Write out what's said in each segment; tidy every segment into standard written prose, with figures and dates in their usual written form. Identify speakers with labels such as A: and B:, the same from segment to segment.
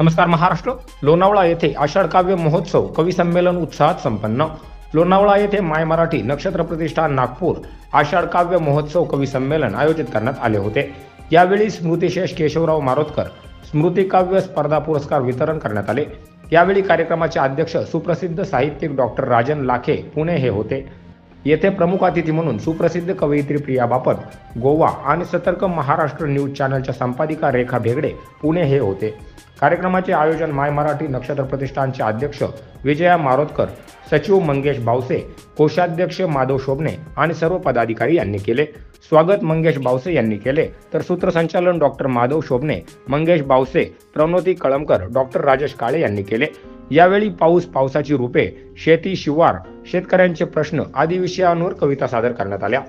A: नमस्कार महाराष्ट्र. लोणावळा येथे आषाढ काव्य महोत्सव कवी संमेलन उत्साहात संपन्न. लोणावळा येथे माय मराठी नक्षत्र प्रतिष्ठान नागपूर आषाढ काव्य महोत्सव कवी संमेलन आयोजित करण्यात आले होते. यावेळी स्मृतिशेष केशवराव मारोतकर स्मृती काव्य स्पर्धा पुरस्कार वितरण करण्यात आले. यावेळी कार्यक्रमाचे अध्यक्ष सुप्रसिद्ध साहित्यिक डॉक्टर राजन लाखे पुणे हे होते. येथे प्रमुख अतिथी म्हणून सुप्रसिद्ध कवयित्री प्रिया बापट गोवा आणि सतर्क महाराष्ट्र न्यूज चॅनलच्या संपादिका रेखा भेगडे पुणे हे होते. कार्यक्रमाचे आयोजन माय मराठी नक्षत्र प्रतिष्ठानचे अध्यक्ष विजया मारोतकर, सचिव मंगेश बावसे, कोषाध्यक्ष माधव शोभने आणि सर्व पदाधिकारी यांनी केले. स्वागत मंगेश बावसे यांनी केले तर सूत्रसंचालन डॉक्टर माधव शोभने, मंगेश बावसे, प्रनोती कळमकर, डॉक्टर राजेश काळे यांनी केले. यावेळी पावसाची रूपे, शेती शिवार, शेतकऱ्यांचे प्रश्न आदी विषयांवर कविता सादर करण्यात आल्या.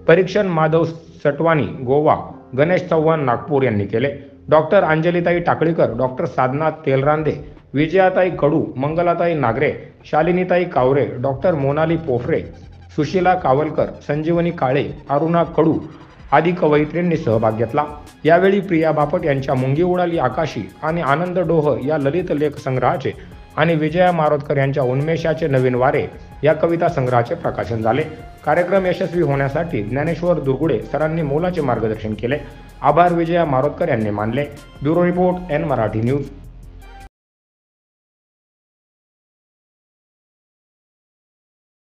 A: परीक्षण माधव सटवानी गोवा, गणेश चव्हाण नागपूर यांनी केले. डॉक्टर अंजलीताई टाकळीकर, डॉक्टर साधना तेलरांदे, विजयाताई कडू, मंगलाताई नागरे, शालिनीताई कावरे, डॉक्टर मोनाली पोफरे, सुशीला कावलकर, संजीवनी काळे, अरुणा कडू आदी कवयित्रींनी सहभाग घेतला. यावेळी प्रिया बापट यांच्या मुंगी उडाली आकाशी आणि आनंद डोह या ललित लेख संग्रहाचे आणि विजया मारोतकर यांच्या उन्मेषाचे नवीन वारे या कविता संग्रहाचे प्रकाशन झाले. कार्यक्रम यशस्वी होण्यासाठी ज्ञानेश्वर दुर्गुडे सरांनी मोलाचे मार्गदर्शन केले. आभार विजया मारोतकर यांनी मानले. Bureau report N Marathi news.